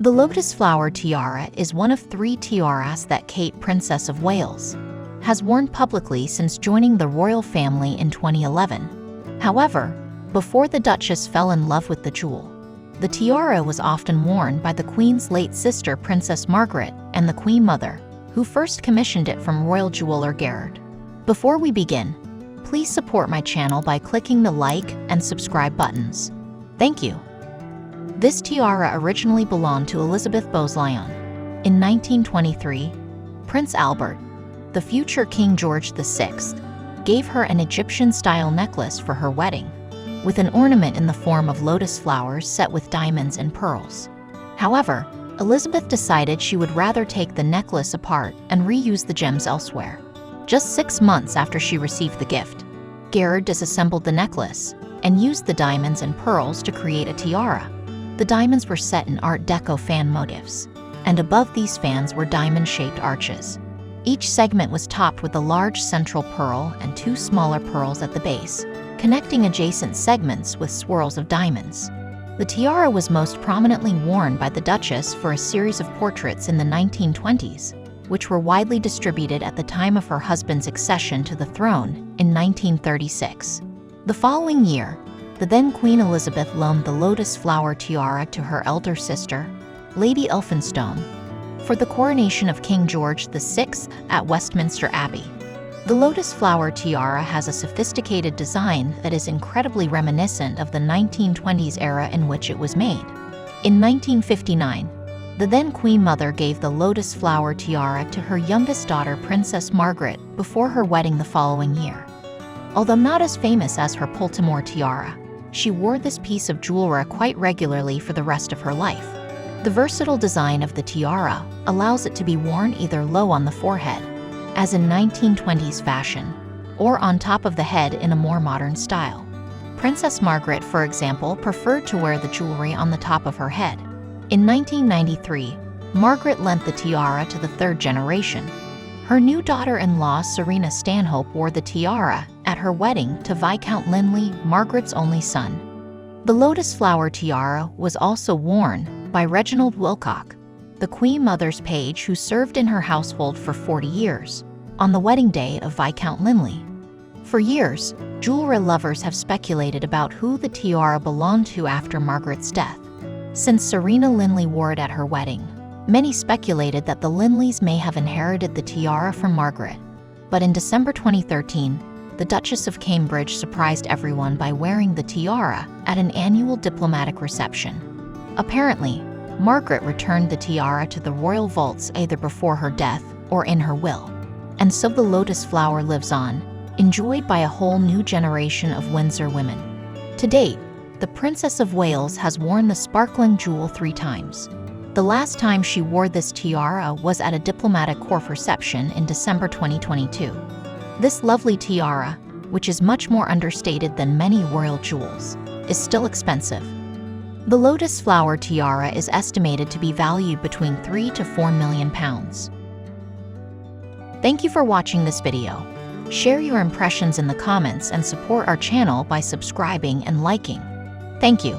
The lotus flower tiara is one of 3 tiaras that Kate, Princess of Wales, has worn publicly since joining the royal family in 2011. However, before the Duchess fell in love with the jewel, the tiara was often worn by the Queen's late sister Princess Margaret and the Queen Mother, who first commissioned it from royal jeweler Gerard. Before we begin, please support my channel by clicking the like and subscribe buttons. Thank you. This tiara originally belonged to Elizabeth Bowes-Lyon. In 1923, Prince Albert, the future King George VI, gave her an Egyptian-style necklace for her wedding, with an ornament in the form of lotus flowers set with diamonds and pearls. However, Elizabeth decided she would rather take the necklace apart and reuse the gems elsewhere. Just 6 months after she received the gift, Gerard disassembled the necklace and used the diamonds and pearls to create a tiara. The diamonds were set in Art Deco fan motifs, and above these fans were diamond-shaped arches. Each segment was topped with a large central pearl and 2 smaller pearls at the base, connecting adjacent segments with swirls of diamonds. The tiara was most prominently worn by the Duchess for a series of portraits in the 1920s, which were widely distributed at the time of her husband's accession to the throne in 1936. The following year, the then Queen Elizabeth loaned the lotus flower tiara to her elder sister, Lady Elphinstone, for the coronation of King George VI at Westminster Abbey. The lotus flower tiara has a sophisticated design that is incredibly reminiscent of the 1920s era in which it was made. In 1959, the then Queen Mother gave the lotus flower tiara to her youngest daughter, Princess Margaret, before her wedding the following year. Although not as famous as her Poltimore tiara, she wore this piece of jewelry quite regularly for the rest of her life. The versatile design of the tiara allows it to be worn either low on the forehead, as in 1920s fashion, or on top of the head in a more modern style. Princess Margaret, for example, preferred to wear the jewelry on the top of her head. In 1993, Margaret lent the tiara to the 3rd generation. Her new daughter-in-law, Serena Stanhope, wore the tiara at her wedding to Viscount Linley, Margaret's only son. The lotus flower tiara was also worn by Reginald Wilcock, the Queen Mother's page who served in her household for 40 years, on the wedding day of Viscount Linley. For years, jewelry lovers have speculated about who the tiara belonged to after Margaret's death. Since Serena Linley wore it at her wedding, many speculated that the Linleys may have inherited the tiara from Margaret. But in December 2013, the Duchess of Cambridge surprised everyone by wearing the tiara at an annual diplomatic reception. Apparently, Margaret returned the tiara to the royal vaults either before her death or in her will. And so the lotus flower lives on, enjoyed by a whole new generation of Windsor women. To date, the Princess of Wales has worn the sparkling jewel 3 times. The last time she wore this tiara was at a diplomatic court reception in December 2022. This lovely tiara, which is much more understated than many royal jewels, is still expensive. The lotus flower tiara is estimated to be valued between £3 to £4 million. Thank you for watching this video. Share your impressions in the comments and support our channel by subscribing and liking. Thank you.